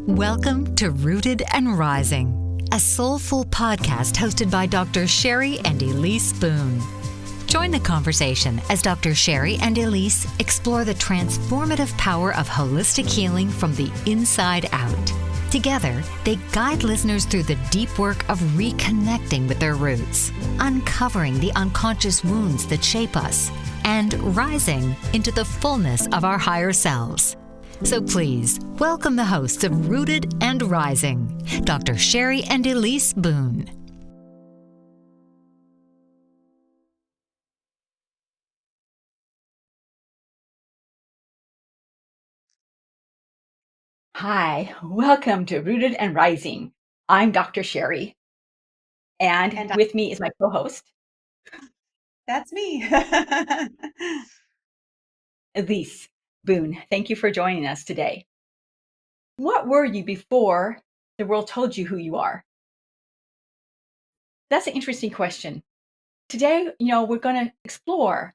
Welcome to Rooted and Rising, a soulful podcast hosted by Dr. Cheri and Ellice Boone. Join the conversation as Dr. Cheri and Ellice explore the transformative power of holistic healing from the inside out. Together, they guide listeners through the deep work of reconnecting with their roots, uncovering the unconscious wounds that shape us, and rising into the fullness of our higher selves. So please, welcome the hosts of Rooted and Rising, Dr. Cheri and Ellice Boone. Hi, welcome to Rooted and Rising. I'm Dr. Cheri, and with me is my co-host, That's me. Ellice Boone. Thank you for joining us today. What were you before the world told you who you are? That's an interesting question. Today, we're going to explore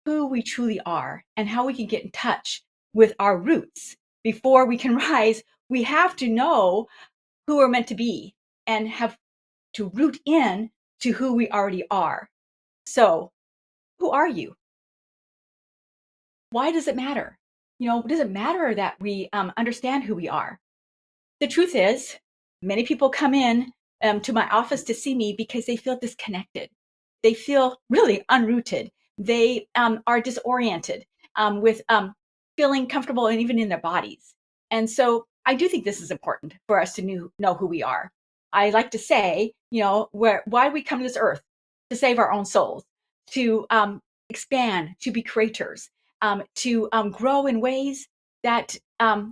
who we truly are and how we can get in touch with our roots. Before we can rise, we have to know who we're meant to be and have to root in to who we already are. So, who are you? Why does it matter? Does it matter that we understand who we are? The truth is, many people come in to my office to see me because they feel disconnected. They feel really unrooted. They are disoriented with feeling comfortable and even in their bodies. And so I do think this is important for us to know who we are. I like to say, why we come to this earth to save our own souls, to expand, to be creators, to grow in ways that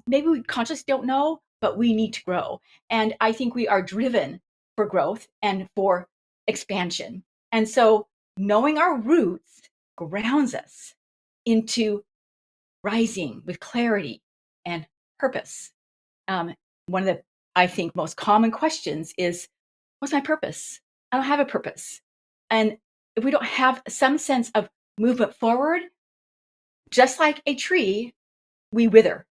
maybe we consciously don't know, but we need to grow. And I think we are driven for growth and for expansion. And so knowing our roots grounds us into rising with clarity and purpose. One of the, I think, most common questions is, what's my purpose? I don't have a purpose. And if we don't have some sense of movement forward, just like a tree, we wither.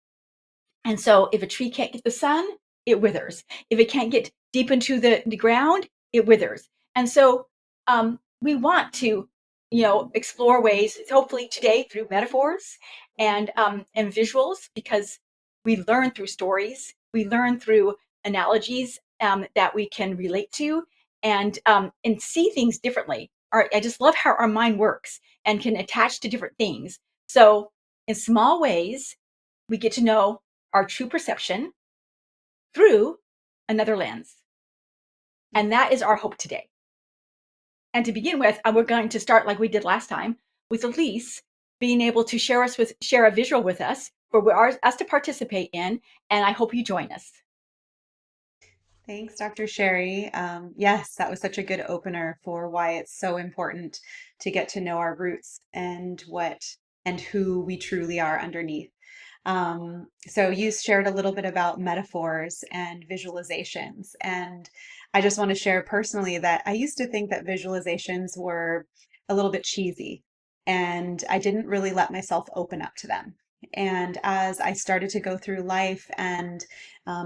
And so if a tree can't get the sun, it withers. If it can't get deep into the ground, it withers. And so we want to, explore ways, hopefully today through metaphors and visuals, because we learn through stories, we learn through analogies that we can relate to and see things differently. I just love how our mind works and can attach to different things. So in small ways, we get to know our true perception through another lens. And that is our hope today. And to begin with, we're going to start like we did last time with Ellice being able to share a visual with us for us to participate in. And I hope you join us. Thanks, Dr. Cheri. Yes, that was such a good opener for why it's so important to get to know our roots and who we truly are underneath. So you shared a little bit about metaphors and visualizations, and I just want to share personally that I used to think that visualizations were a little bit cheesy, and I didn't really let myself open up to them. And as I started to go through life and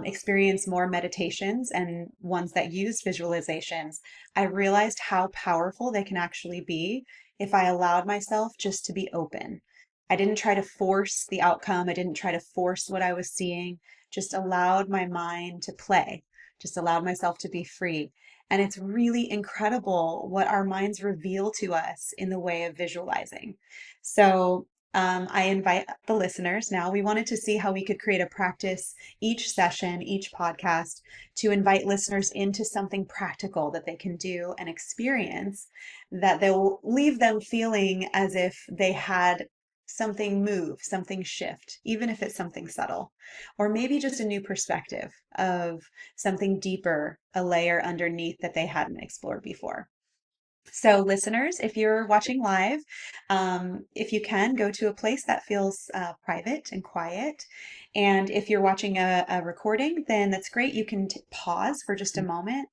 experience more meditations and ones that use visualizations, I realized how powerful they can actually be if I allowed myself just to be open. I didn't try to force the outcome. I didn't try to force what I was seeing, just allowed my mind to play, just allowed myself to be free. And it's really incredible what our minds reveal to us in the way of visualizing. So I invite the listeners now. We wanted to see how we could create a practice each session, each podcast, to invite listeners into something practical that they can do and experience that will leave them feeling as if they had something move, something shift, even if it's something subtle, or maybe just a new perspective of something deeper, a layer underneath that they hadn't explored before. So, listeners, if you're watching live, if you can, go to a place that feels private and quiet. And if you're watching a recording, then that's great. You can pause for just a moment.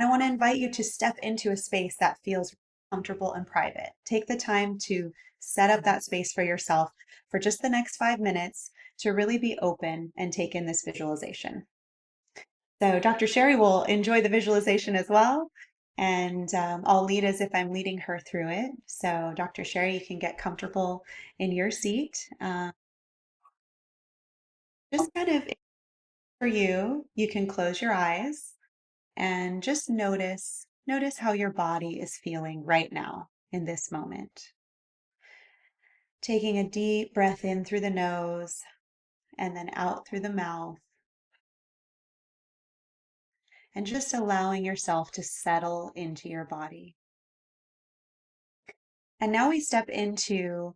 I want to invite you to step into a space that feels comfortable and private. Take the time to set up that space for yourself for just the next 5 minutes to really be open and take in this visualization. So Dr. Cheri will enjoy the visualization as well. And I'll lead as if I'm leading her through it. So, Dr. Cheri, you can get comfortable in your seat. Just kind of for you, you can close your eyes and just notice how your body is feeling right now in this moment. Taking a deep breath in through the nose and then out through the mouth, and just allowing yourself to settle into your body. And now we step into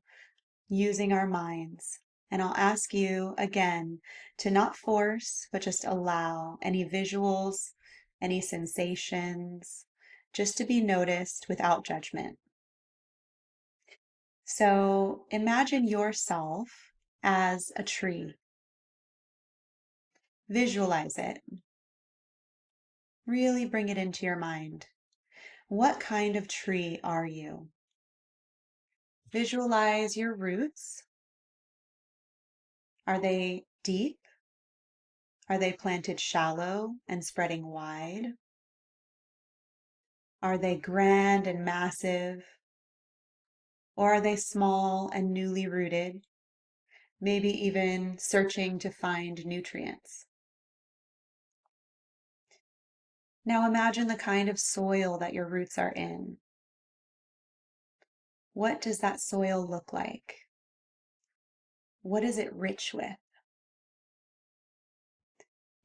using our minds. And I'll ask you again to not force, but just allow any visuals, any sensations, just to be noticed without judgment. So imagine yourself as a tree. Visualize it. Really bring it into your mind. What kind of tree are you? Visualize your roots. Are they deep? Are they planted shallow and spreading wide? Are they grand and massive? Or are they small and newly rooted, maybe even searching to find nutrients? Now imagine the kind of soil that your roots are in. What does that soil look like? What is it rich with?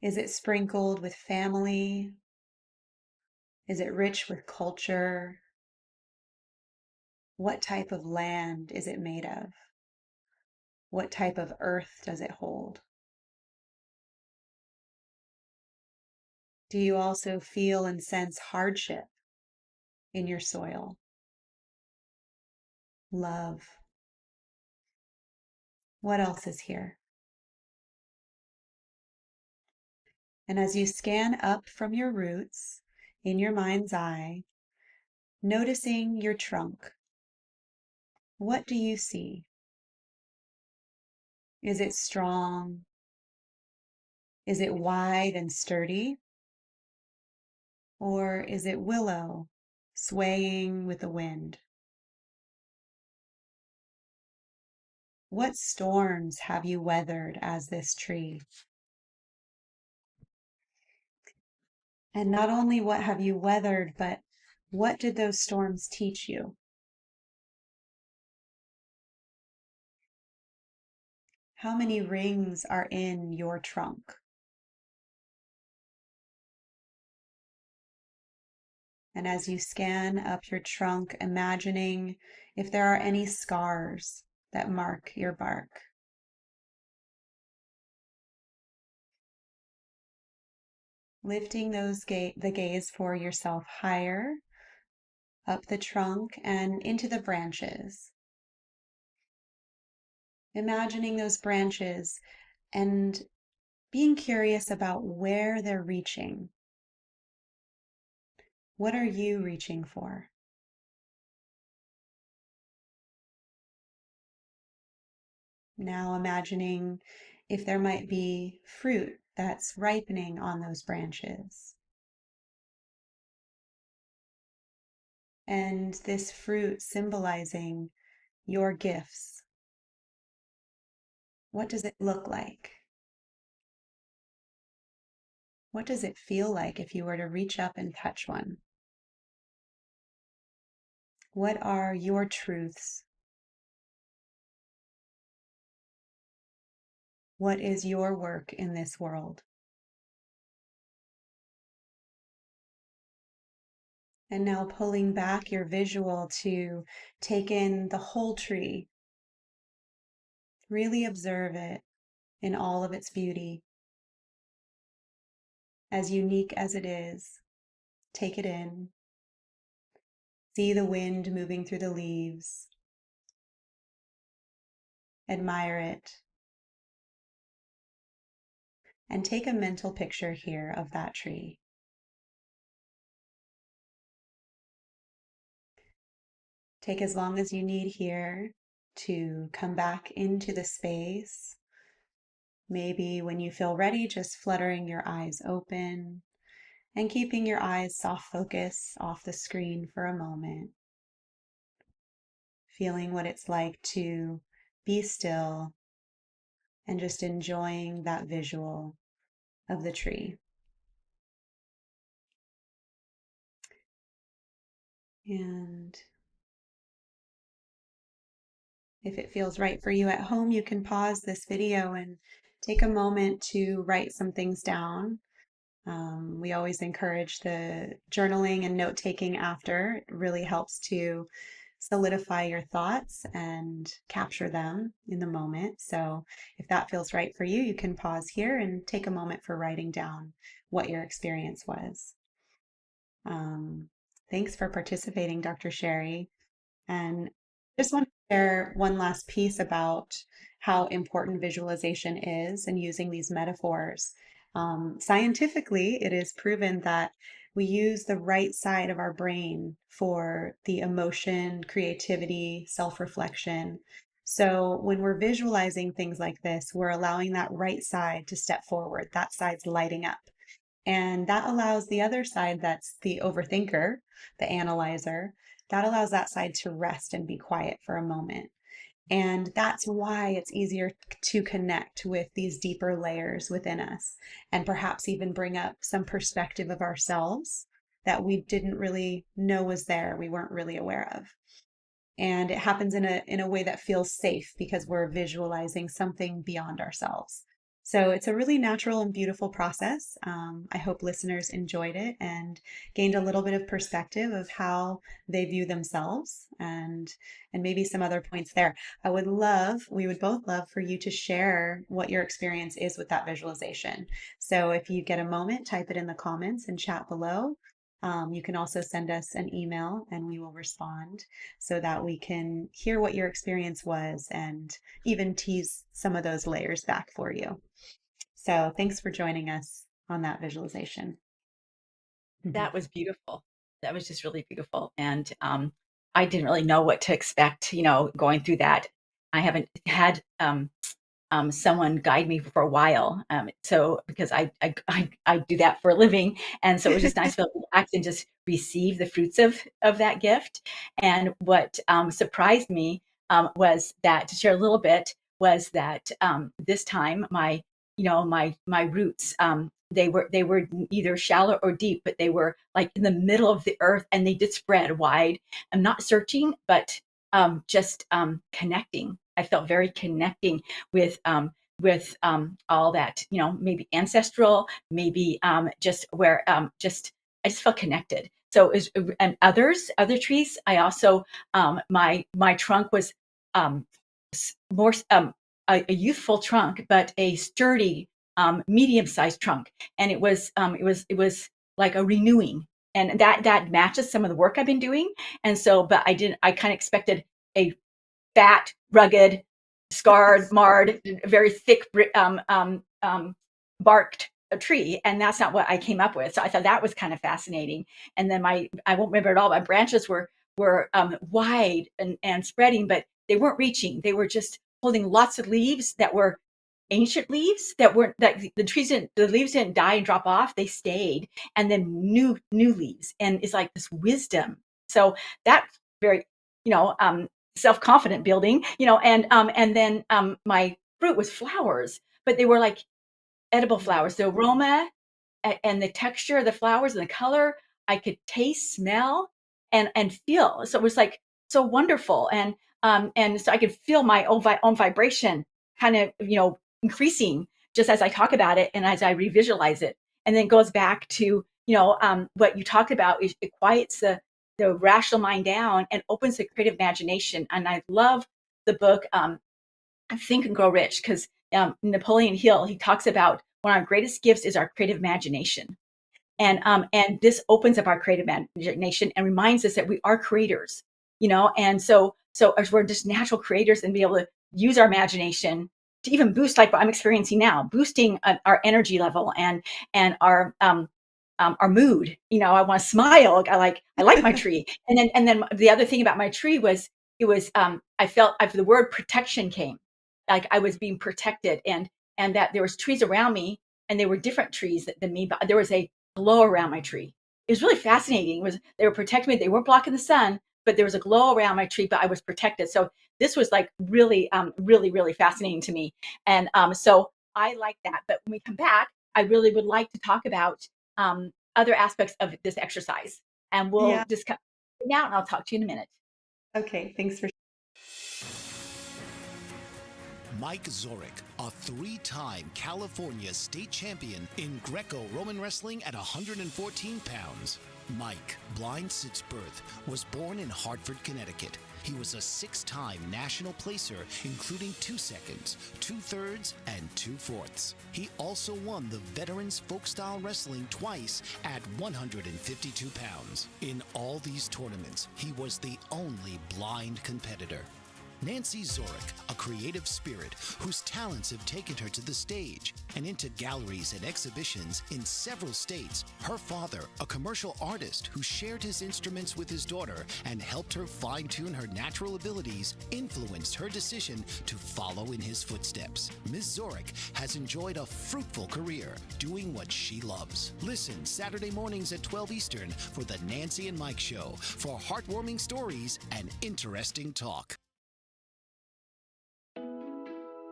Is it sprinkled with family? Is it rich with culture? What type of land is it made of? What type of earth does it hold? Do you also feel and sense hardship in your soil? Love. What else is here? And as you scan up from your roots in your mind's eye, noticing your trunk, what do you see? Is it strong? Is it wide and sturdy? Or is it willow, swaying with the wind? What storms have you weathered as this tree? And not only what have you weathered, but what did those storms teach you? How many rings are in your trunk? And as you scan up your trunk, imagining if there are any scars that mark your bark. Lifting the gaze for yourself higher, up the trunk and into the branches. Imagining those branches and being curious about where they're reaching. What are you reaching for? Now imagining if there might be fruit that's ripening on those branches. And this fruit symbolizing your gifts. What does it look like? What does it feel like if you were to reach up and touch one? What are your truths? What is your work in this world? And now pulling back your visual to take in the whole tree. Really observe it in all of its beauty. As unique as it is, take it in. See the wind moving through the leaves. Admire it. And take a mental picture here of that tree. Take as long as you need here to come back into the space Maybe when you feel ready, just fluttering your eyes open and keeping your eyes soft focus off the screen for a moment, feeling what it's like to be still and just enjoying that visual of the tree. And if it feels right for you at home, you can pause this video and take a moment to write some things down. We always encourage the journaling and note taking after. It really helps to solidify your thoughts and capture them in the moment. So if that feels right for you, you can pause here and take a moment for writing down what your experience was. Thanks for participating, Dr. Cheri. And just want to share one last piece about how important visualization is and using these metaphors. Scientifically, it is proven that we use the right side of our brain for the emotion, creativity, self-reflection. So when we're visualizing things like this, we're allowing that right side to step forward. That side's lighting up. And that allows the other side, that's the overthinker, the analyzer, that allows that side to rest and be quiet for a moment. And that's why it's easier to connect with these deeper layers within us and perhaps even bring up some perspective of ourselves that we didn't really know was there, we weren't really aware of. And it happens in a way that feels safe because we're visualizing something beyond ourselves. So it's a really natural and beautiful process. I hope listeners enjoyed it and gained a little bit of perspective of how they view themselves and maybe some other points there. We would both love for you to share what your experience is with that visualization. So if you get a moment, type it in the comments and chat below. You can also send us an email and we will respond so that we can hear what your experience was and even tease some of those layers back for you. So thanks for joining us on that visualization. That was beautiful. That was just really beautiful. And I didn't really know what to expect, going through that. I haven't had someone guide me for a while. So because I do that for a living, and so it was just nice to be able to relax and just receive the fruits of that gift. And what surprised me was that, to share a little bit, was that this time my roots, they were either shallow or deep, but they were like in the middle of the earth, and they did spread wide. I'm not searching, but just connecting. I felt very connecting with all that, maybe ancestral, maybe just where just I just felt connected. So is and other trees. I also my trunk was um, more a youthful trunk, but a sturdy medium-sized trunk, and it was like a renewing, and that matches some of the work I've been doing. And so, but I kind of expected a fat, rugged, scarred, marred, very thick barked a tree, and that's not what I came up with. So I thought that was kind of fascinating. And then I won't remember it all. My branches were wide and spreading, but they weren't reaching. They were just holding lots of leaves that were ancient leaves that weren't that the leaves didn't die and drop off. They stayed, and then new leaves, and it's like this wisdom. So that's very, self-confident building, and then my fruit was flowers, but they were like edible flowers. The aroma and the texture of the flowers and the color, I could taste, smell, and feel. So it was like so wonderful, and so I could feel my own vibration kind of, increasing just as I talk about it and as I revisualize it. And then it goes back to, what you talked about. It quiets the rational mind down and opens the creative imagination. And I love the book Think and Grow Rich, because Napoleon Hill, he talks about one of our greatest gifts is our creative imagination. And this opens up our creative imagination and reminds us that we are creators, and so as we're just natural creators, and be able to use our imagination to even boost, like what I'm experiencing now, boosting our energy level and our mood. I want to smile. I like my tree. And then the other thing about my tree was, it was I felt the word protection came, like I was being protected. and that there was trees around me, and they were different trees than me, but there was a glow around my tree. It was really fascinating. It was, they were protecting me. They weren't blocking the sun, but there was a glow around my tree, but I was protected. So this was like really, really fascinating to me. And so I like that. But when we come back, I really would like to talk about other aspects of this exercise. And we'll Yeah. discuss now, and I'll talk to you in a minute. Okay. Thanks for. Mike Zorich, a three-time California state champion in Greco-Roman wrestling at 114 pounds. Mike, blind since birth, was born in Hartford, Connecticut. He was a six-time national placer, including 2 seconds, 2/3, and 2/4. He also won the Veterans Folk-Style Wrestling twice at 152 pounds. In all these tournaments, he was the only blind competitor. Nancy Zorich, a creative spirit whose talents have taken her to the stage and into galleries and exhibitions in several states. Her father, a commercial artist who shared his instruments with his daughter and helped her fine-tune her natural abilities, influenced her decision to follow in his footsteps. Ms. Zorich has enjoyed a fruitful career doing what she loves. Listen Saturday mornings at 12 Eastern for the Nancy and Mike Show for heartwarming stories and interesting talk.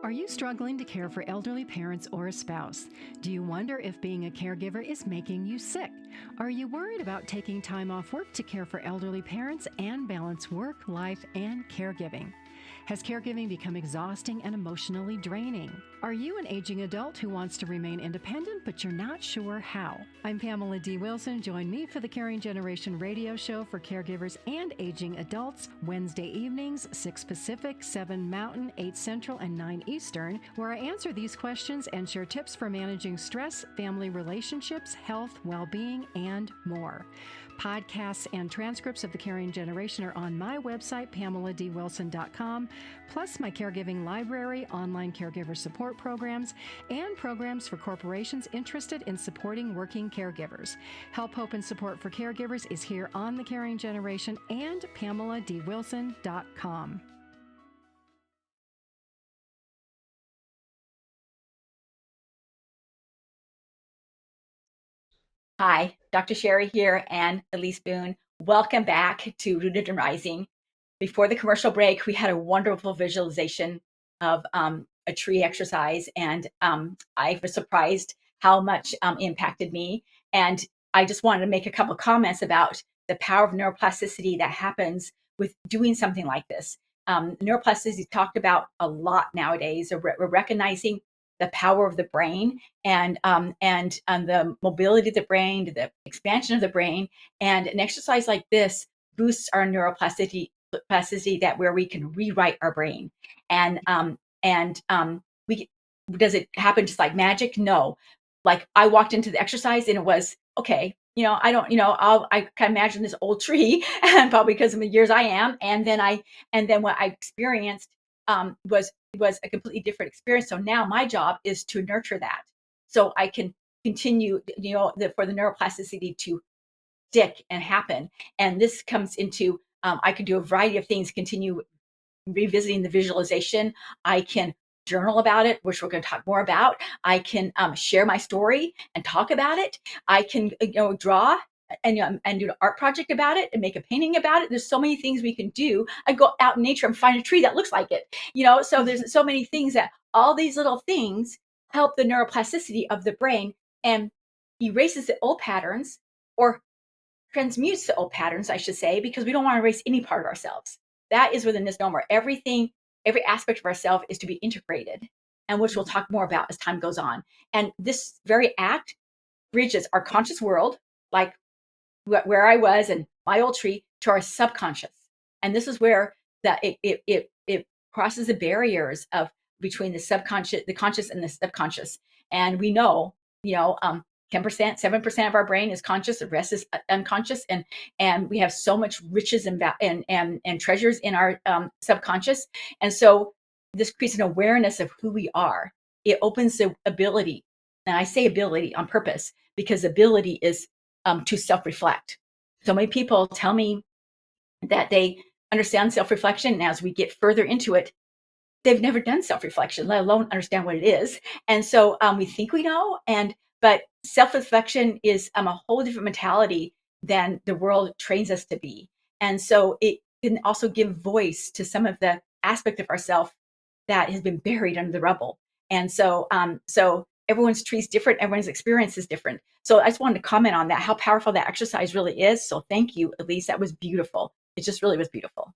Are you struggling to care for elderly parents or a spouse? Do you wonder if being a caregiver is making you sick? Are you worried about taking time off work to care for elderly parents and balance work, life, and caregiving? Has caregiving become exhausting and emotionally draining? Are you an aging adult who wants to remain independent, but you're not sure how? I'm Pamela D. Wilson. Join me for the Caring Generation radio show for caregivers and aging adults, Wednesday evenings, 6 Pacific, 7 Mountain, 8 Central, and 9 Eastern, where I answer these questions and share tips for managing stress, family relationships, health, well-being, and more. Podcasts and transcripts of the Caring Generation are on my website, PamelaDWilson.com, plus my caregiving library, online caregiver support programs, and programs for corporations interested in supporting working caregivers. Help, hope, and support for caregivers is here on the Caring Generation and PamelaDWilson.com. Hi, Dr. Cheri here and Ellice Boone. Welcome back to Rooted and Rising. Before the commercial break, we had a wonderful visualization of a tree exercise, and I was surprised how much impacted me. And I just wanted to make a couple comments about the power of neuroplasticity that happens with doing something like this. Neuroplasticity is talked about a lot nowadays. We're recognizing the power of the brain and the mobility of the brain, the expansion of the brain, and an exercise like this boosts our neuroplasticity that where we can rewrite our brain. And we does it happen just like magic? No. Like I walked into the exercise and it was okay. I don't, I can imagine this old tree, and probably because of the years I am, and then what I experienced was a completely different experience. So now my job is to nurture that, so I can continue, for the neuroplasticity to stick and happen. And this comes into I can do a variety of things. Continue revisiting the visualization. I can journal about it, which we're going to talk more about. I can share my story and talk about it. I can draw and do an art project about it and make a painting about it. There's so many things we can do. I go out in nature and find a tree that looks like it. So there's so many things that all these little things help the neuroplasticity of the brain and erases the old patterns, or transmutes the old patterns, I should say, because we don't want to erase any part of ourselves. That is where the misnomer. Everything, every aspect of ourselves is to be integrated, and which we'll talk more about as time goes on. And this very act bridges our conscious world, like where I was and my old tree, to our subconscious. And this is where it crosses the barriers of between the subconscious, the conscious, and the subconscious. And we know, 10%, 7% of our brain is conscious, the rest is unconscious, and we have so much riches and treasures in our subconscious. And so this creates an awareness of who we are. It opens the ability, and I say ability on purpose because ability is to self-reflect. So many people tell me that they understand self-reflection, and as we get further into it, they've never done self-reflection, let alone understand what it is. And so we think we know, but self-reflection is a whole different mentality than the world trains us to be. And so it can also give voice to some of the aspect of ourself that has been buried under the rubble. And so everyone's tree is different, everyone's experience is different. So I just wanted to comment on that, how powerful that exercise really is. So thank you, Ellice. That was beautiful. It just really was beautiful.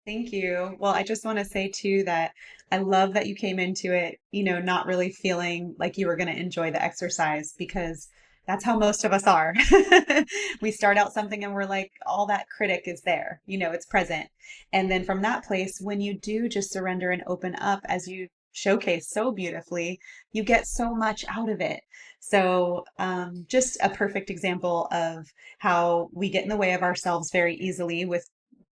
Thank you. Well, I just want to say too that I love that you came into it, not really feeling like you were going to enjoy the exercise, because that's how most of us are. We start out something and we're like, all that critic is there, it's present. And then from that place, when you do just surrender and open up, as you showcase so beautifully, you get so much out of it. So, just a perfect example of how we get in the way of ourselves very easily with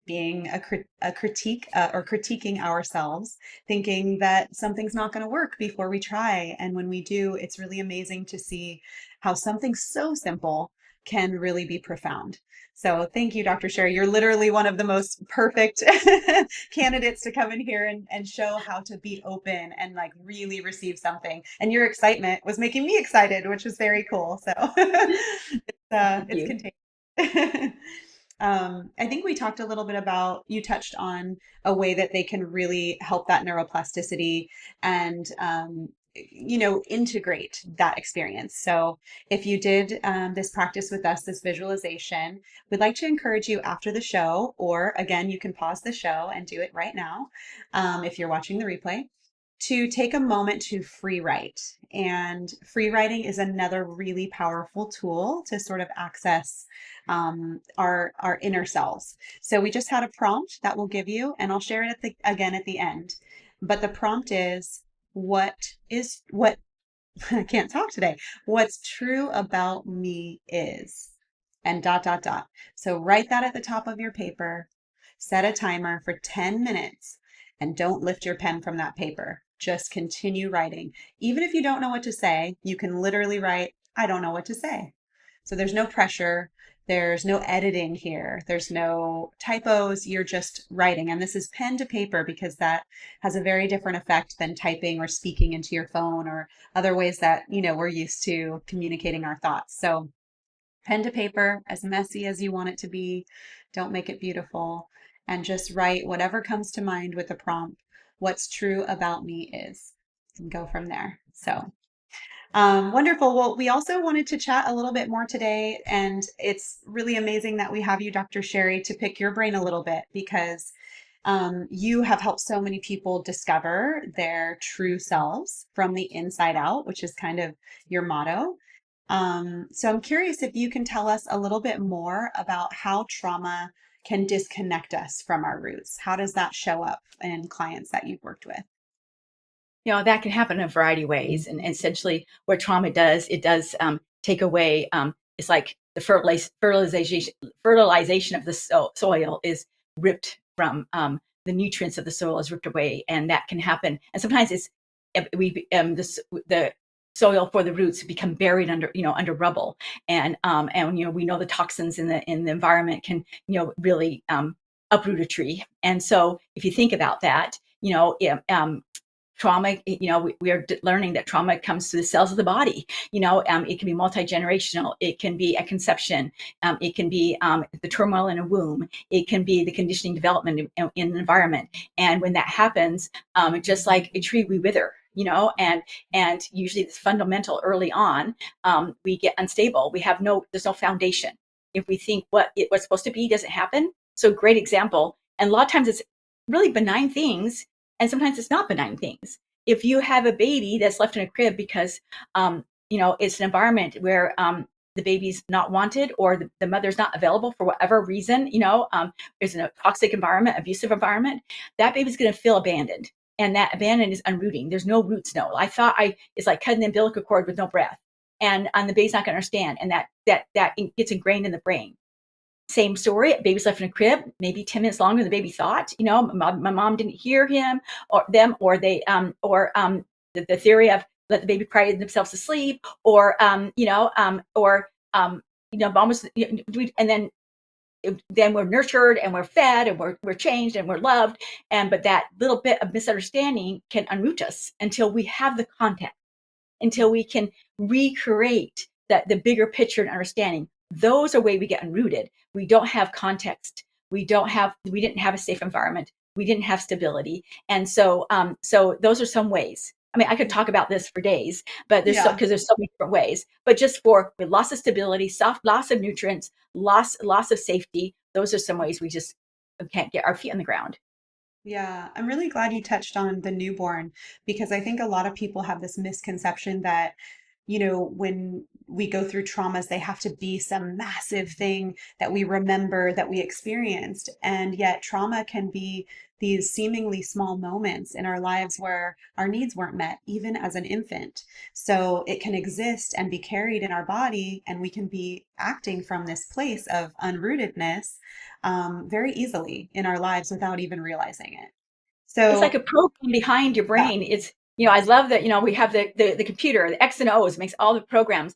being a critique or critiquing ourselves, thinking that something's not going to work before we try. And when we do, it's really amazing to see how something so simple can really be profound. So thank you, Dr. Cheri. You're literally one of the most perfect candidates to come in here and show how to be open and like really receive something. And your excitement was making me excited, which was very cool. So it's contagious. I think we talked a little bit about, you touched on a way that they can really help that neuroplasticity and, integrate that experience. So if you did this practice with us, this visualization, we'd like to encourage you after the show, or again, you can pause the show and do it right now if you're watching the replay, to take a moment to free write. And free writing is another really powerful tool to sort of access our inner selves. So we just had a prompt that we'll give you, and I'll share it again at the end. But the prompt is, what I can't talk today. What's true about me is, and dot, dot, dot. So write that at the top of your paper, set a timer for 10 minutes, and don't lift your pen from that paper. Just continue writing. Even if you don't know what to say, you can literally write, I don't know what to say. So there's no pressure. There's no editing here. There's no typos. You're just writing. And this is pen to paper, because that has a very different effect than typing or speaking into your phone or other ways that, we're used to communicating our thoughts. So pen to paper, as messy as you want it to be. Don't make it beautiful. And just write whatever comes to mind with the prompt. What's true about me is, and go from there. So wonderful. Well, we also wanted to chat a little bit more today, and it's really amazing that we have you, Dr. Cheri, to pick your brain a little bit, because you have helped so many people discover their true selves from the inside out, which is kind of your motto. So I'm curious if you can tell us a little bit more about how trauma can disconnect us from our roots. How does that show up in clients that you've worked with? That can happen in a variety of ways. And essentially what trauma does, it does take away, it's like the fertilization of the soil is ripped from, the nutrients of the soil is ripped away. And that can happen. And sometimes the soil for the roots become buried under rubble. And we know the toxins in the environment can, really uproot a tree. And so if you think about that, trauma, we are learning that trauma comes to the cells of the body. It can be multi-generational. It can be at conception. It can be the turmoil in a womb. It can be the conditioning development in an environment. And when that happens, just like a tree, we wither. And usually it's fundamental early on. We get unstable. There's no foundation. If we think what's supposed to be doesn't happen. So great example. And a lot of times it's really benign things. And sometimes it's not benign things. If you have a baby that's left in a crib because, it's an environment where the baby's not wanted, or the mother's not available for whatever reason, there's a toxic environment, abusive environment, that baby's going to feel abandoned. And that abandoned is unrooting. There's no roots. No, it's like cutting the umbilical cord with no breath. And the baby's not going to understand. And that gets ingrained in the brain. Same story, baby's left in a crib, maybe 10 minutes longer than the baby thought. My mom didn't hear him or them, or they, the theory of let the baby cry themselves to sleep, or, mom was, and then then we're nurtured and we're fed and we're changed and we're loved. But that little bit of misunderstanding can unroot us until we have the context, until we can recreate the bigger picture and understanding. Those are ways we get unrooted. We don't have context. We didn't have a safe environment. We didn't have stability. And so those are some ways. I mean, I could talk about this for days, but because there's so many different ways. But just for with loss of stability, loss of nutrients, loss of safety, those are some ways we can't get our feet on the ground. Yeah, I'm really glad you touched on the newborn because I think a lot of people have this misconception that, when we go through traumas, they have to be some massive thing that we remember that we experienced. And yet, trauma can be these seemingly small moments in our lives where our needs weren't met, even as an infant. So it can exist and be carried in our body, and we can be acting from this place of unrootedness very easily in our lives without even realizing it. It's like So, a program behind your yeah. brain. It's, I love that, we have the computer, the X and O's makes all the programs.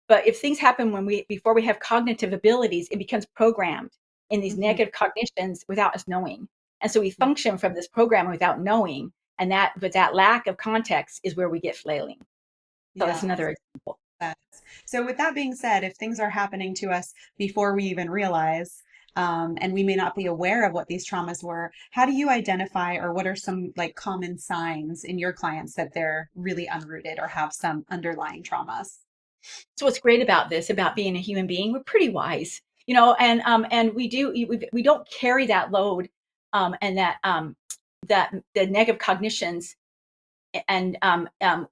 But if things happen before we have cognitive abilities, it becomes programmed in these Mhm. negative cognitions without us knowing. And so we function from this program without knowing. But that lack of context is where we get flailing. So that's Yeah. another example. So, with that being said, if things are happening to us before we even realize, and we may not be aware of what these traumas were, how do you identify, or what are some like common signs in your clients that they're really unrooted or have some underlying traumas? So what's great about this, about being a human being, we're pretty wise, and we don't carry that load, and that the negative cognitions and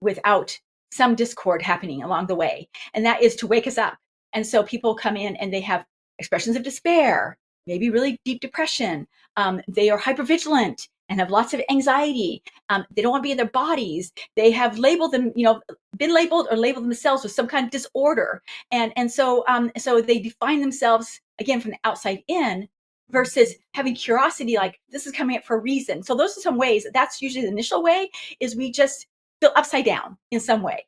without some discord happening along the way. And that is to wake us up. And so people come in and they have expressions of despair, maybe really deep depression. They are hypervigilant and have lots of anxiety. They don't want to be in their bodies. They have labeled them, been labeled or labeled themselves with some kind of disorder. So they define themselves again from the outside in versus having curiosity, like this is coming up for a reason. So those are some ways. That's usually the initial way, is we just feel upside down in some way.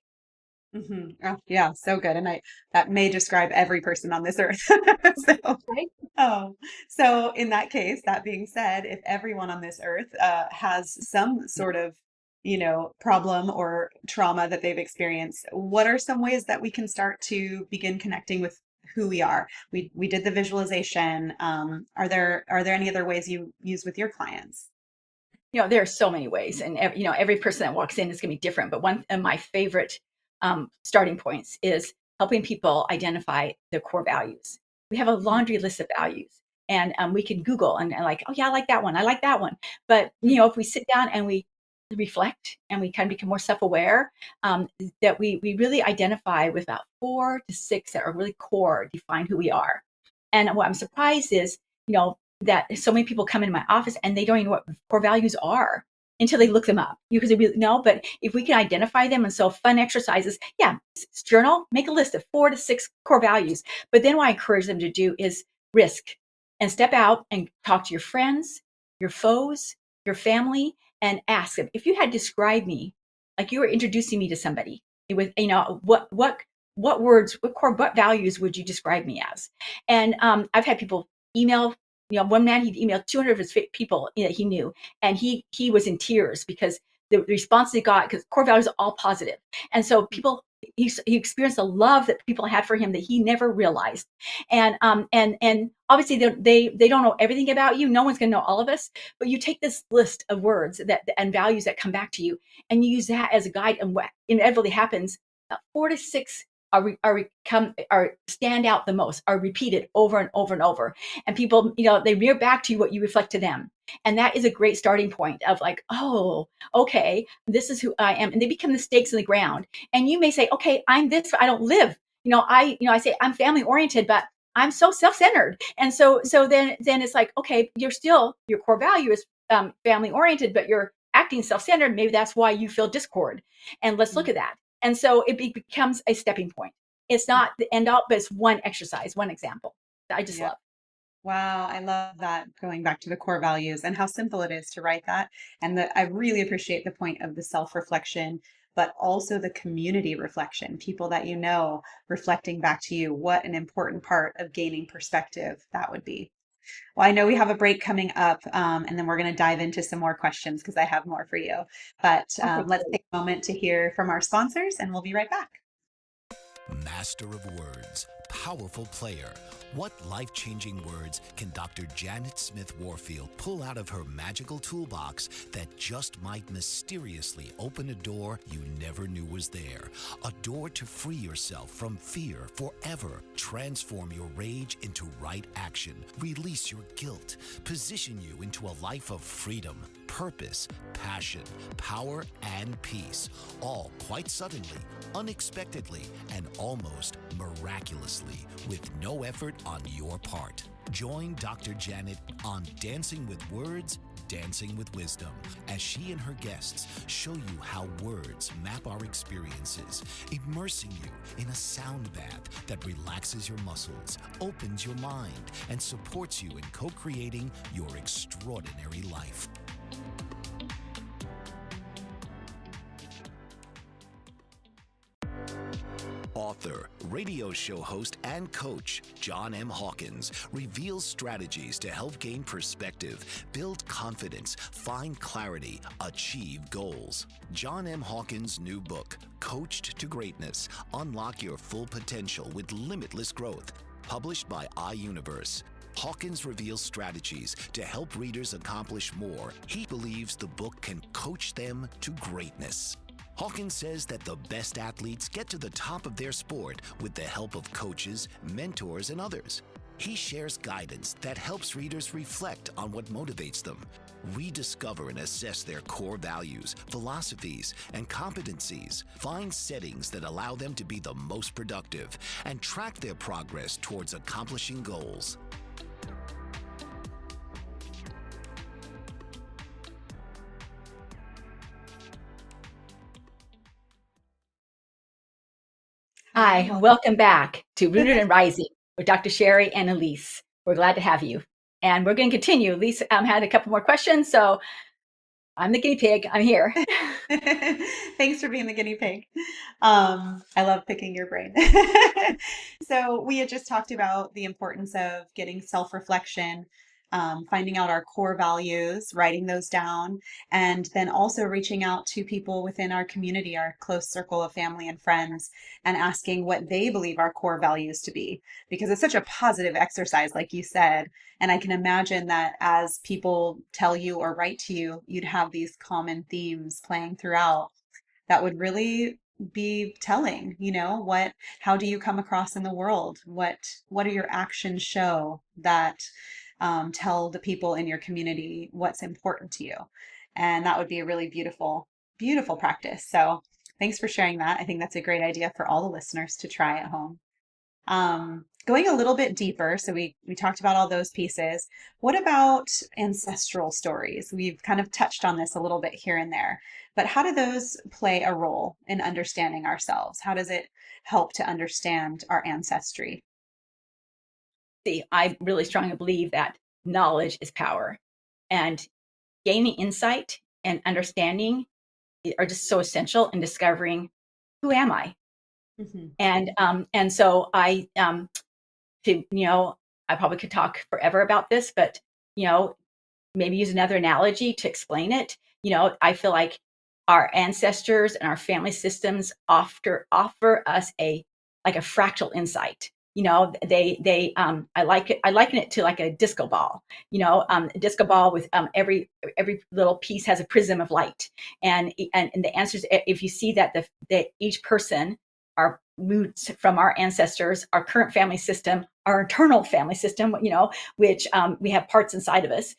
Oh, yeah, so good. And that may describe every person on this earth. So, Right? oh, so in that case, that being said, if everyone on this earth has some sort of, problem or trauma that they've experienced, what are some ways that we can start to begin connecting with who we are? We did the visualization. Are there any other ways you use with your clients? There are so many ways, and every person that walks in is going to be different. But one of my favorite starting points is helping people identify their core values. We have a laundry list of values, and we can Google and like, oh yeah, I like that one. I like that one. But if we sit down and we reflect and we kind of become more self-aware, that we really identify with about 4 to 6 that are really core, define who we are. And what I'm surprised is, that so many people come into my office and they don't even know what core values are until they look them up. Because they really know, but if we can identify them, and so fun exercises, yeah, journal, make a list of 4 to 6 core values. But then what I encourage them to do is risk and step out and talk to your friends, your foes, your family, and ask them, if you had described me like you were introducing me to somebody with, what words, what values would you describe me as? And I've had people email. One man, he'd emailed 200 of his people that he knew, and he was in tears because the response he got, because core values are all positive, and so people, he experienced a love that people had for him that he never realized, and obviously they don't know everything about you. No one's going to know all of us, but you take this list of words and values that come back to you, and you use that as a guide, and what inevitably happens, 4 to 6 are stand out the most, are repeated over and over and over. And people, they mirror back to you what you reflect to them. And that is a great starting point of like, oh, okay, this is who I am. And they become the stakes in the ground. And you may say, okay, I'm this, I don't live. I say I'm family oriented, but I'm so self-centered. And so then it's like, okay, you're still, your core value is family oriented, but you're acting self-centered. Maybe that's why you feel discord. And let's look at that. And so it becomes a stepping point. It's not the end all, but it's one exercise, one example that I just Yeah. love. Wow, I love that, going back to the core values and how simple it is to write that. And that I really appreciate the point of the self-reflection, but also the community reflection, people that you know reflecting back to you. What an important part of gaining perspective that would be. Well, I know we have a break coming up, and then we're going to dive into some more questions because I have more for you. But Okay, let's great. take a moment to hear from our sponsors, and we'll be right back. Master of words, powerful player. What life-changing words can Dr. Janet Smith Warfield pull out of her magical toolbox that just might mysteriously open a door you never knew was there? A door to free yourself from fear forever. Transform your rage into right action. Release your guilt. Position you into a life of freedom, purpose, passion, power, and peace. All quite suddenly, unexpectedly, and almost miraculously, with no effort on your part. Join Dr. Janet on Dancing with Words, Dancing with Wisdom, as she and her guests show you how words map our experiences, immersing you in a sound bath that relaxes your muscles, opens your mind, and supports you in co-creating your extraordinary life. Author, radio show host, and coach John M. Hawkins reveals strategies to help gain perspective, build confidence, find clarity, achieve goals. John M. Hawkins' new book, Coached to Greatness: Unlock Your Full Potential with Limitless Growth, published by iUniverse. Hawkins reveals strategies to help readers accomplish more. He believes the book can coach them to greatness. Hawkins says that the best athletes get to the top of their sport with the help of coaches, mentors, and others. He shares guidance that helps readers reflect on what motivates them, rediscover and assess their core values, philosophies, and competencies, find settings that allow them to be the most productive, and track their progress towards accomplishing goals. Hi, welcome back to Rooted and Rising with Dr. Cheri and Ellice. We're glad to have you. And we're going to continue. Ellice had a couple more questions, so I'm the guinea pig. I'm here. Thanks for being the guinea pig. I love picking your brain. So we had just talked about the importance of getting self-reflection, finding out our core values, writing those down, and then also reaching out to people within our community, our close circle of family and friends, and asking what they believe our core values to be. Because it's such a positive exercise, like you said. And I can imagine that as people tell you or write to you, you'd have these common themes playing throughout that would really be telling, how do you come across in the world? What do your actions show that tell the people in your community what's important to you? And that would be a really beautiful, beautiful practice. So thanks for sharing that. I think that's a great idea for all the listeners to try at home. Going a little bit deeper, so we talked about all those pieces. What about ancestral stories? We've kind of touched on this a little bit here and there, but how do those play a role in understanding ourselves? How does it help to understand our ancestry? See, I really strongly believe that knowledge is power, and gaining insight and understanding are just so essential in discovering who am I. Hmm. And so I probably could talk forever about this, but you know, maybe use another analogy to explain it. I feel like our ancestors and our family systems offer us a fractal insight. I liken it to like a disco ball. A disco ball with every little piece has a prism of light, and the answers, if you see that that each person, our roots from our ancestors, our current family system, our internal family system, which we have parts inside of us.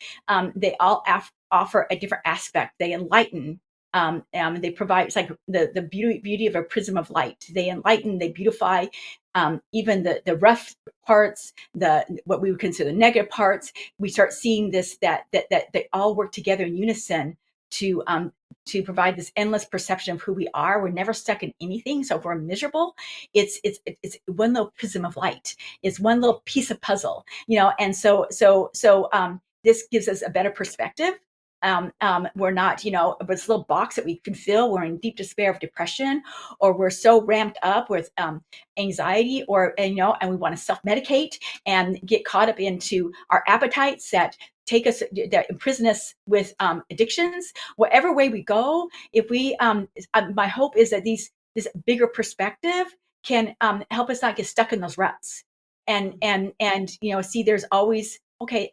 They all offer a different aspect. They enlighten. They provide. It's like the beauty of a prism of light. They enlighten. They beautify. Even the rough parts, what we would consider the negative parts. We start seeing this that they all work together in unison to provide this endless perception of who we are. We're never stuck in anything. So if we're miserable, it's one little prism of light. It's one little piece of puzzle, and so this gives us a better perspective. We're not, this little box that we can fill. We're in deep despair of depression, or we're so ramped up with anxiety, and we want to self-medicate and get caught up into our appetites that that imprison us with addictions. Whatever way we go, if we, my hope is that this bigger perspective can help us not get stuck in those ruts, and see there's always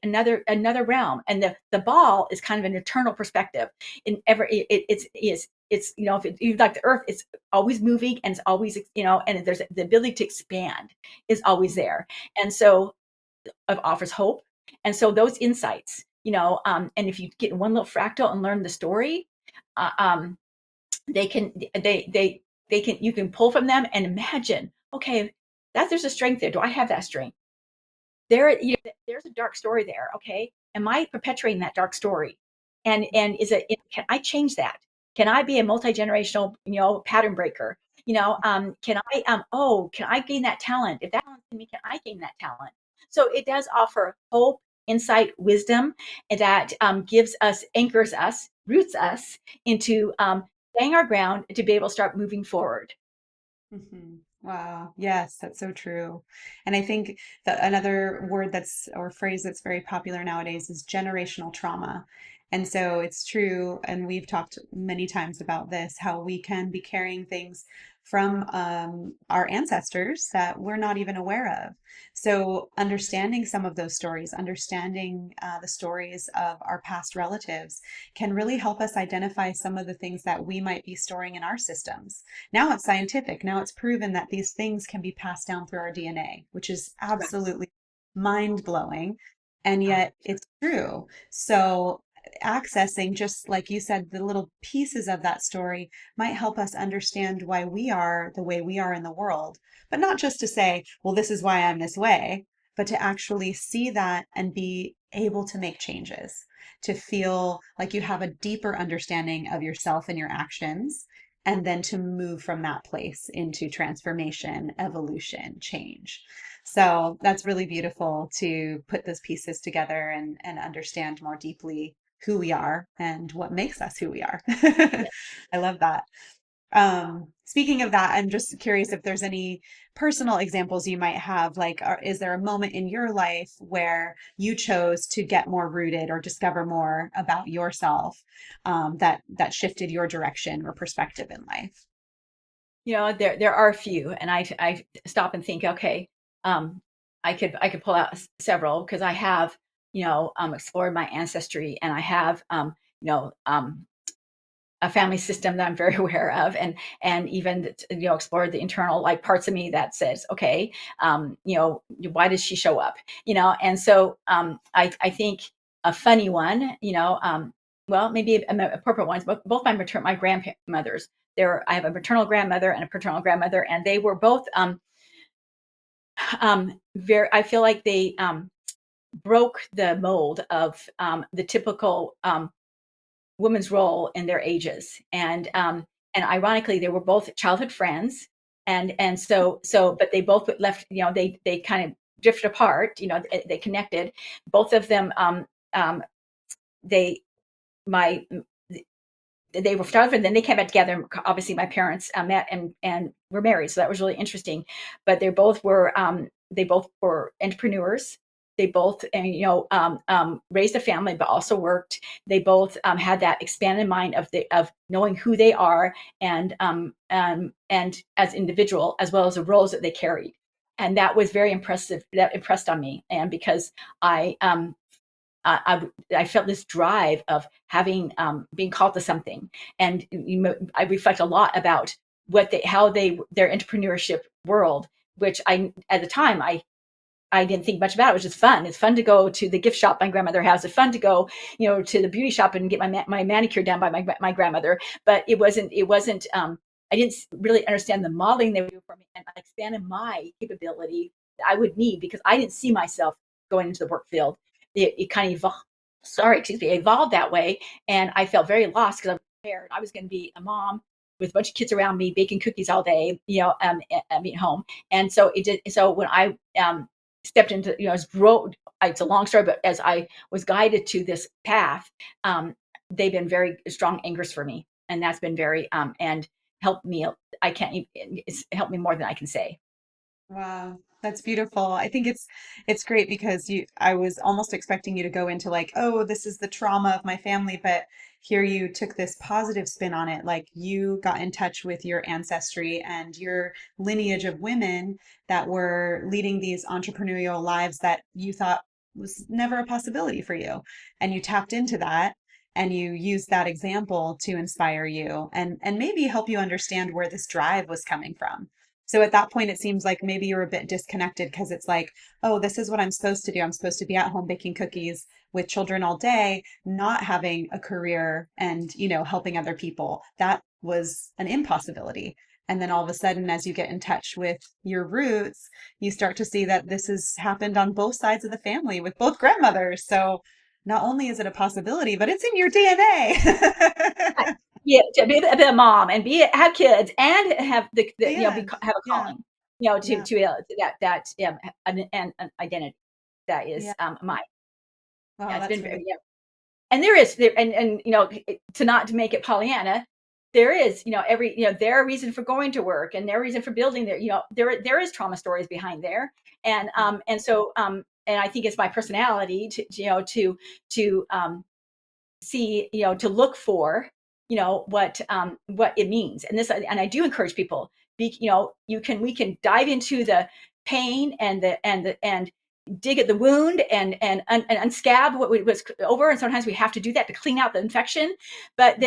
another realm, and the ball is kind of an eternal perspective. In every it's if you like the earth, it's always moving, and it's always and there's the ability to expand is always there, and so it offers hope. And so those insights, and if you get one little fractal and learn the story, they can you can pull from them and imagine, okay, there's a strength there. Do I have that strength? There's a dark story there. Okay, am I perpetuating that dark story? And can I change that? Can I be a multi-generational pattern breaker? Can I gain that talent? If that happens to me, can I gain that talent? So it does offer hope, insight, wisdom, and that anchors us, roots us into staying our ground to be able to start moving forward. Mhm. Wow. Yes, that's so true. And I think that another word or phrase that's very popular nowadays is generational trauma. And so it's true, and we've talked many times about this, how we can be carrying things from our ancestors that we're not even aware of. So understanding some of those stories, understanding the stories of our past relatives can really help us identify some of the things that we might be storing in our systems. Now it's scientific. Now it's proven that these things can be passed down through our DNA, which is absolutely mind blowing. And yet it's true. So accessing, just like you said, the little pieces of that story might help us understand why we are the way we are in the world. But not just to say, well, this is why I'm this way, but to actually see that and be able to make changes, to feel like you have a deeper understanding of yourself and your actions, and then to move from that place into transformation, evolution, change. So that's really beautiful to put those pieces together and understand more deeply who we are and what makes us who we are. I love that. Speaking of that, I'm just curious if there's any personal examples you might have. Like, is there a moment in your life where you chose to get more rooted or discover more about yourself, that shifted your direction or perspective in life? There are a few, and I stop and think, okay, I could pull out several, because I have explored my ancestry, and I have you know um, a family system that I'm very aware of, and even explored the internal like parts of me that says, okay, why does she show up? And so I think a funny one, well, maybe a appropriate one, but both my grandmothers. I have a maternal grandmother and a paternal grandmother, and they were both very. I feel like they broke the mold of the typical women's role in their ages, and ironically they were both childhood friends, and but they both left, they kind of drifted apart, they connected, both of them, they my they were childhood friends, then they came back together. Obviously my parents met and were married, so that was really interesting. But they both were entrepreneurs. They both, raised a family, but also worked. They both had that expanded mind of knowing who they are, and as individual, as well as the roles that they carried, and that was very impressive. That impressed on me, and because I I felt this drive of having being called to something, and I reflect a lot about their entrepreneurship world, which I at the time I didn't think much about. It was just fun. It's fun to go to the gift shop my grandmother has. It's fun to go, to the beauty shop and get my manicure done by my grandmother. But it wasn't. I didn't really understand the modeling they were doing for me, and I expanded my capability that I would need, because I didn't see myself going into the work field. It kind of evolved. evolved that way. And I felt very lost because I was prepared. I was going to be a mom with a bunch of kids around me, baking cookies all day, at home. And so it did. So when I stepped into, it's a long story, but as I was guided to this path, they've been very strong anchors for me. And that's been very, and helped me. It's helped me more than I can say. Wow, that's beautiful. I think it's great because I was almost expecting you to go into like, oh, this is the trauma of my family, but here you took this positive spin on it. Like you got in touch with your ancestry and your lineage of women that were leading these entrepreneurial lives that you thought was never a possibility for you. And you tapped into that and you used that example to inspire you and maybe help you understand where this drive was coming from. So at that point, it seems like maybe you're a bit disconnected because it's like, oh, this is what I'm supposed to do. I'm supposed to be at home baking cookies with children all day, not having a career and, helping other people. That was an impossibility. And then all of a sudden, as you get in touch with your roots, you start to see that this has happened on both sides of the family with both grandmothers. So not only is it a possibility, but it's in your DNA. Yeah, to be a mom and have kids and have And have a yeah, calling, yeah, an identity that is yeah. mine. Yeah, Wow, it's that's been really very, yeah. And there is there and to not to make it Pollyanna, there is every there are reason for going to work and there are reason for building there. There is trauma stories behind there, and so and I think it's my personality to see, to look for, what it means. And I do encourage people, we can dive into the pain and dig at the wound and unscab what was over. And sometimes we have to do that to clean out the infection. But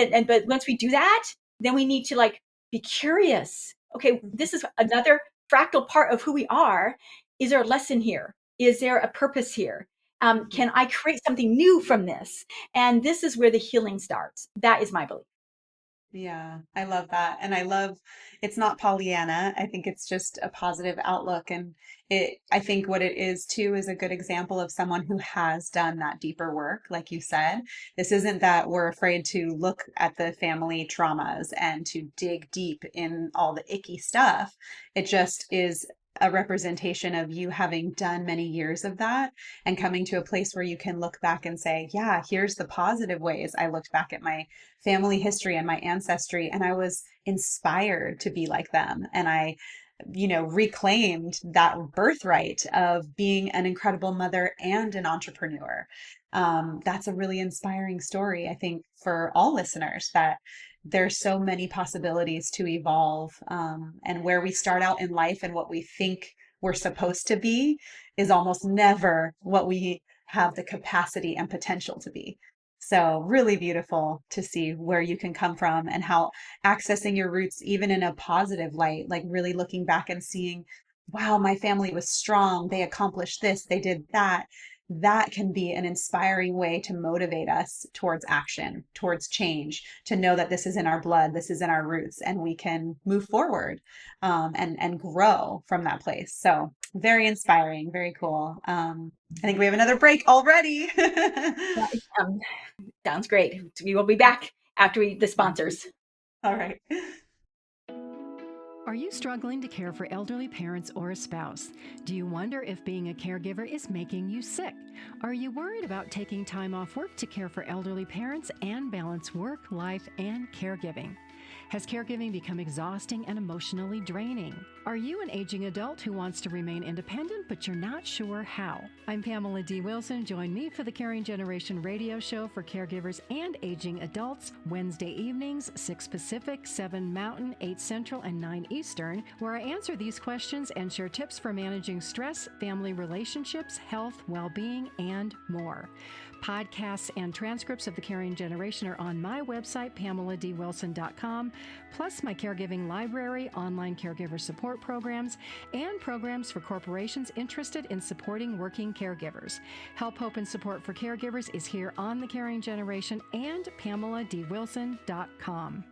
once we do that, then we need to be curious. Okay, this is another fractal part of who we are. Is there a lesson here? Is there a purpose here? Mhm. Can I create something new from this? And this is where the healing starts. That is my belief. Yeah, I love that. And I love it's not Pollyanna. I think it's just a positive outlook. And I think what it is too is a good example of someone who has done that deeper work. Like you said, this isn't that we're afraid to look at the family traumas and to dig deep in all the icky stuff. It just is a representation of you having done many years of that and coming to a place where you can look back and say, yeah, here's the positive ways I looked back at my family history and my ancestry, and I was inspired to be like them. And I, reclaimed that birthright of being an incredible mother and an entrepreneur. That's a really inspiring story, I think, for all listeners, that there's so many possibilities to evolve. And where we start out in life and what we think we're supposed to be is almost never what we have the capacity and potential to be. So really beautiful to see where you can come from and how accessing your roots, even in a positive light, like really looking back and seeing, wow, my family was strong. They accomplished this, they did that. That can be an inspiring way to motivate us towards action, towards change, to know that this is in our blood, this is in our roots, and we can move forward and grow from that place. So very inspiring, very cool. I think we have another break already. Um, Sounds great. We will be back after the sponsors. All right. Are you struggling to care for elderly parents or a spouse? Do you wonder if being a caregiver is making you sick? Are you worried about taking time off work to care for elderly parents and balance work, life, and caregiving? Has caregiving become exhausting and emotionally draining? Are you an aging adult who wants to remain independent, but you're not sure how? I'm Pamela D. Wilson. Join me for the Caring Generation radio show for caregivers and aging adults, Wednesday evenings, 6 Pacific, 7 Mountain, 8 Central, and 9 Eastern, where I answer these questions and share tips for managing stress, family relationships, health, well-being, and more. Podcasts and transcripts of the Caring Generation are on my website, PamelaDWilson.com, plus my caregiving library, online caregiver support programs, and programs for corporations interested in supporting working caregivers. Help, hope, and support for caregivers is here on the Caring Generation and PamelaDWilson.com.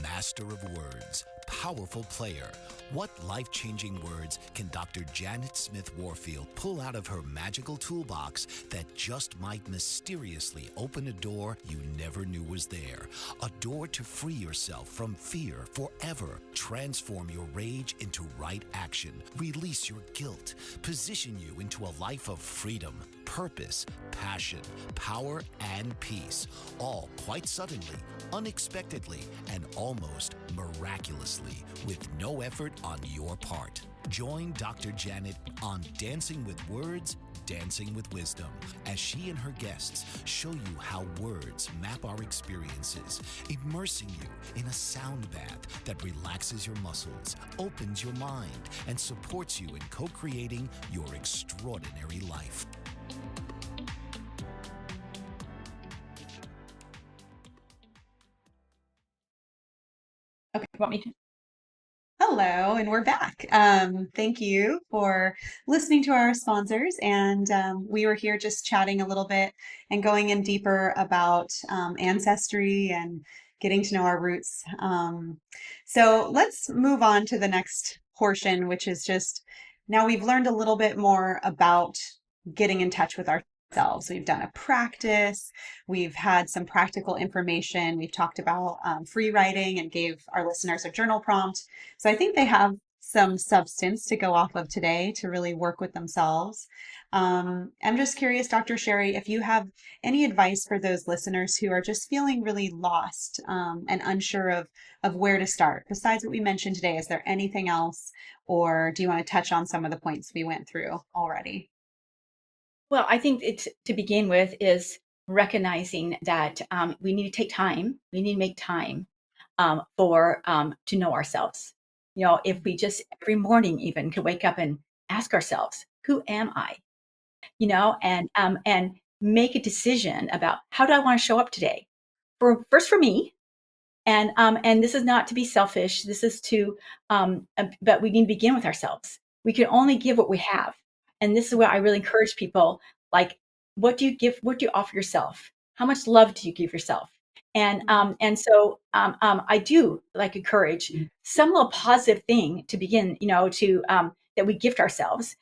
Master of words, powerful player. What life-changing words can Dr. Janet Smith Warfield pull out of her magical toolbox that just might mysteriously open a door you never knew was there? A door to free yourself from fear forever. Transform your rage into right action. Release your guilt. Position you into a life of freedom, purpose, passion, power, and peace. All quite suddenly, unexpectedly, and almost miraculously, with no effort on your part. Join Dr. Janet on Dancing with Words, Dancing with Wisdom, as she and her guests show you how words map our experiences, immersing you in a sound bath that relaxes your muscles, opens your mind, and supports you in co-creating your extraordinary life. Okay, want me to? Hello, and we're back. Thank you for listening to our sponsors. And we were here just chatting a little bit and going in deeper about ancestry and getting to know our roots. So let's move on to the next portion, which is just now we've learned a little bit more about getting in touch with ourselves. We've done a practice. We've had some practical information. We've talked about free writing and gave our listeners a journal prompt. So I think they have some substance to go off of today to really work with themselves. I'm just curious, Dr. Cheri, if you have any advice for those listeners who are just feeling really lost and unsure of where to start. Besides what we mentioned today, is there anything else, or do you want to touch on some of the points we went through already? Well, I think it's to begin with is recognizing that we need to take time. We need to make time for to know ourselves. You know, if we just every morning even could wake up and ask ourselves, "Who am I?" You know, and make a decision about how do I want to show up today. For first for me, and this is not to be selfish. This is to, but we need to begin with ourselves. We can only give what we have, and this is where I really encourage people. Like, what do you give? What do you offer yourself? How much love do you give yourself? And so I do like encourage some little positive thing to begin. You know, to that we gift ourselves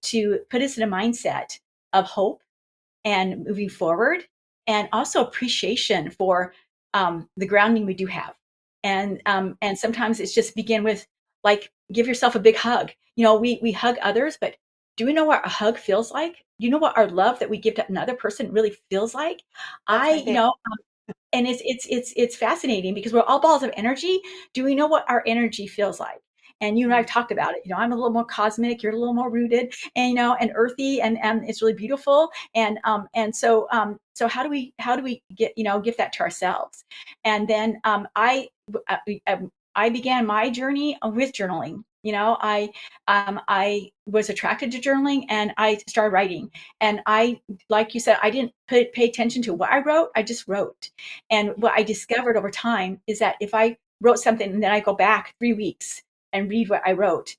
to put us in a mindset of hope and moving forward, and also appreciation for the grounding we do have. And sometimes it's just begin with like give yourself a big hug. You know, we hug others, but do we know what a hug feels like? Do you know what our love that we give to another person really feels like? That's I, my you favorite. know, and it's fascinating because we're all balls of energy. Do we know what our energy feels like? And you and I've talked about it. You know, I'm a little more cosmic, you're a little more rooted, and you know, and earthy, and it's really beautiful. And so how do we get give that to ourselves? And then I began my journey with journaling. You know, I was attracted to journaling, and I started writing. And I, like you said, I didn't pay attention to what I wrote. I just wrote. And what I discovered over time is that if I wrote something and then I go back 3 weeks and read what I wrote,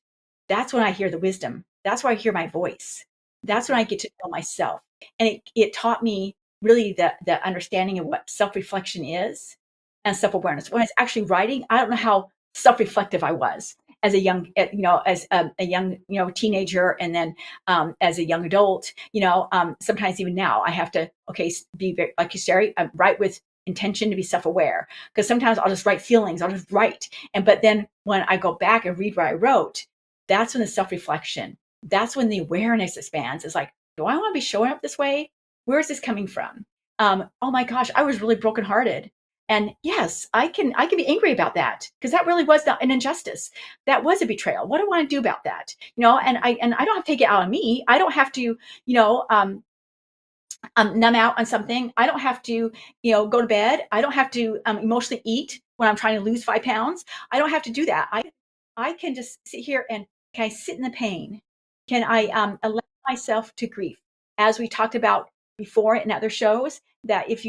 that's when I hear the wisdom. That's where I hear my voice. That's when I get to know myself. And it taught me really the understanding of what self-reflection is and self-awareness. When I was actually writing, I don't know how self-reflective I was as a young, as a young, teenager, and then as a young adult. Sometimes even now I have to, okay, be very, like you say, write with intention to be self-aware, because sometimes I'll just write feelings. I'll just write, but then when I go back and read what I wrote, that's when the self-reflection, that's when the awareness expands. It's like, do I want to be showing up this way? Where is this coming from? Oh my gosh, I was really brokenhearted. And yes, I can be angry about that, because that really was an injustice. That was a betrayal. What do I want to do about that? And I don't have to take it out on me. I don't have to, numb out on something. I don't have to, go to bed. I don't have to emotionally eat when I'm trying to lose 5 pounds. I don't have to do that. I can just sit here and can I sit in the pain? Can I allow myself to grieve? As we talked about before in other shows, that if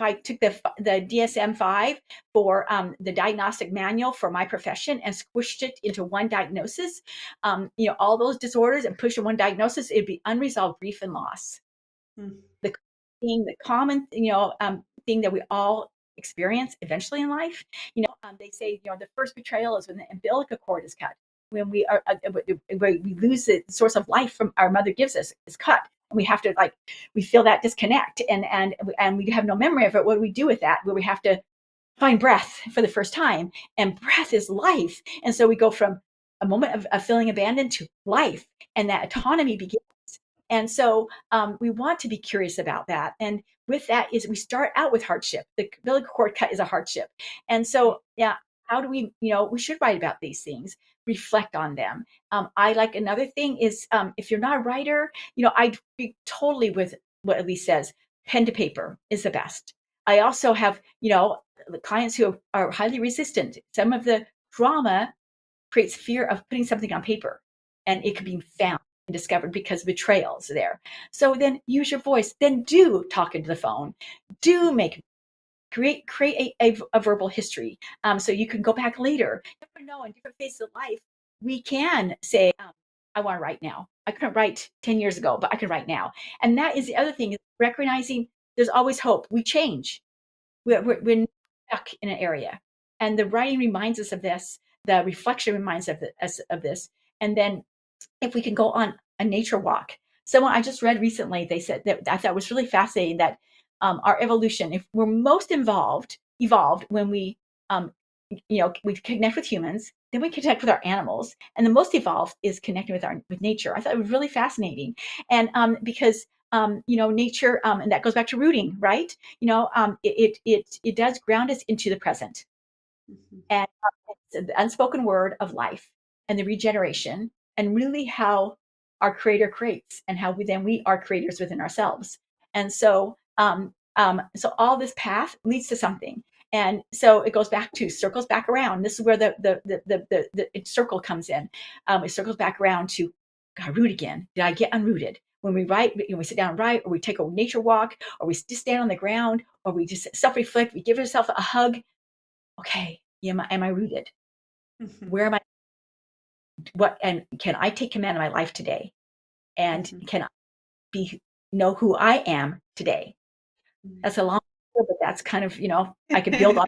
I took the DSM-5 for the diagnostic manual for my profession and squished it into one diagnosis, all those disorders, and pushed in one diagnosis, it'd be unresolved grief and loss. Mm. The common thing that we all experience eventually in life. They say, the first betrayal is when the umbilical cord is cut. When we we lose the source of life from our mother gives us is cut. And we have to we feel that disconnect and we have no memory of it. What do we do with that? Where we have to find breath for the first time, and breath is life. And so we go from a moment of feeling abandoned to life, and that autonomy begins. And so we want to be curious about that. And with that is we start out with hardship. The umbilical cord cut is a hardship. And so, yeah, how do we, we should write about these things, reflect on them. I like another thing is if you're not a writer, I'd be totally with what Elise says, pen to paper is the best. I also have, the clients who are highly resistant. Some of the drama creates fear of putting something on paper, and it could be found and discovered because betrayal's there. So then use your voice. Then do talk into the phone. Do create a verbal history, so you can go back later. You never know, in different phases of life, we can say, I want to write now. I couldn't write 10 years ago, but I can write now. And that is the other thing, is recognizing there's always hope. We change. We're stuck in an area. And the writing reminds us of this. The reflection reminds us of this. And then if we can go on a nature walk. Someone I just read recently, they said that I thought was really fascinating, that our evolution, if we're most evolved when we, we connect with humans, then we connect with our animals, and the most evolved is connecting with nature. I thought it was really fascinating, and because nature, and that goes back to rooting, right? It does ground us into the present, and it's the unspoken word of life and the regeneration, and really how our creator creates, and how we are creators within ourselves. And so so all this path leads to something. And so it goes back to, circles back around. This is where the circle comes in. It circles back around to, God, root again. Did I get unrooted? When we write, we sit down and write, or we take a nature walk, or we just stand on the ground, or we just self-reflect, we give ourselves a hug. Okay, am I rooted? Where am I? What, and can I take command of my life today? And can I know who I am today? That's a long, but that's kind of, I could build on.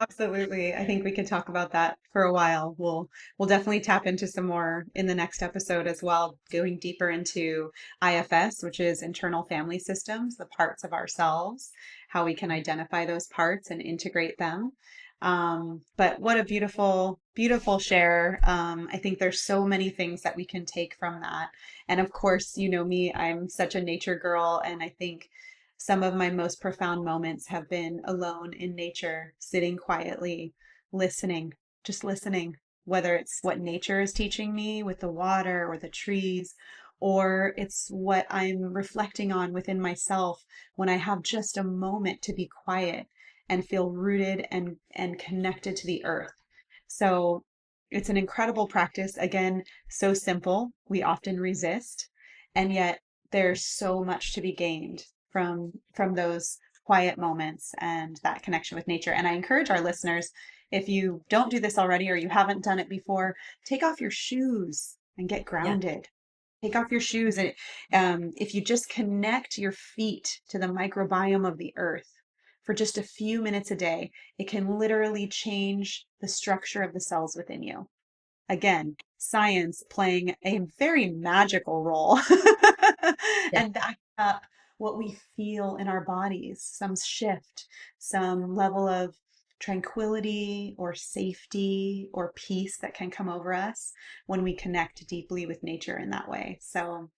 Absolutely. I think we could talk about that for a while. We'll definitely tap into some more in the next episode as well, going deeper into IFS, which is internal family systems, the parts of ourselves, how we can identify those parts and integrate them. But what a beautiful, beautiful share. I think there's so many things that we can take from that. And of course, you know me, I'm such a nature girl, and I think some of my most profound moments have been alone in nature, sitting quietly, listening, just listening, whether it's what nature is teaching me with the water or the trees, or it's what I'm reflecting on within myself when I have just a moment to be quiet and feel rooted and connected to the earth. So it's an incredible practice. Again, so simple, we often resist, and yet there's so much to be gained from those quiet moments and that connection with nature. And I encourage our listeners, if you don't do this already or you haven't done it before, take off your shoes and get grounded. Yeah. Take off your shoes, and if you just connect your feet to the microbiome of the earth for just a few minutes a day, it can literally change the structure of the cells within you. Again, science playing a very magical role and backing up what we feel in our bodies, some shift, some level of tranquility or safety or peace that can come over us when we connect deeply with nature in that way. So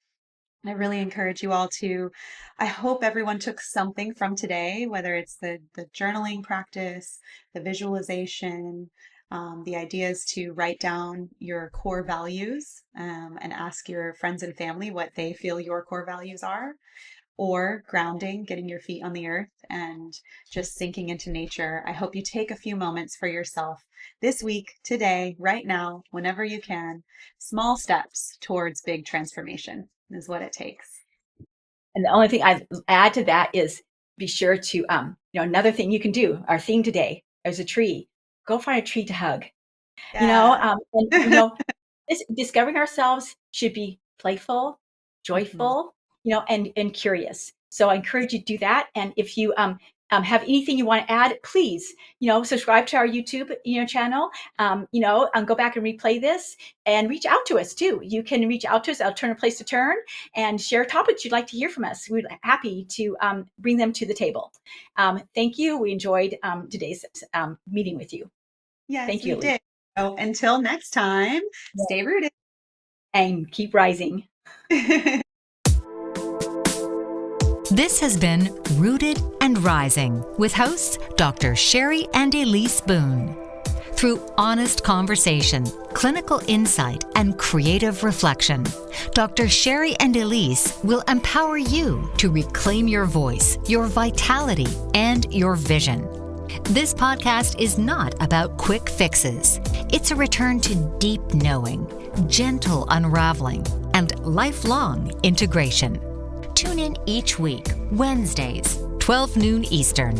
I really encourage you all to, I hope everyone took something from today, whether it's the journaling practice, the visualization, the ideas to write down your core values, and ask your friends and family what they feel your core values are, or grounding, getting your feet on the earth and just sinking into nature. I hope you take a few moments for yourself this week, today, right now, whenever you can. Small steps towards big transformation is what it takes. And the only thing I add to that is be sure to, another thing you can do, our theme today, there's a tree. Go find a tree to hug. Yeah. Discovering ourselves should be playful, joyful, and curious. So I encourage you to do that. And if you have anything you want to add, please, subscribe to our YouTube, channel, go back and replay this and reach out to us too. You can reach out to us, Alternative Place to Turn, and share topics you'd like to hear from us. We're happy to bring them to the table. Thank you. We enjoyed today's meeting with you. Yes, Thank you, we did. So until next time, stay rooted and keep rising. This has been Rooted and Rising with hosts Dr. Cheri and Ellice Boone. Through honest conversation, clinical insight, and creative reflection, Dr. Cheri and Ellice will empower you to reclaim your voice, your vitality, and your vision. This podcast is not about quick fixes. It's a return to deep knowing, gentle unraveling, and lifelong integration. Tune in each week, Wednesdays, 12 noon Eastern.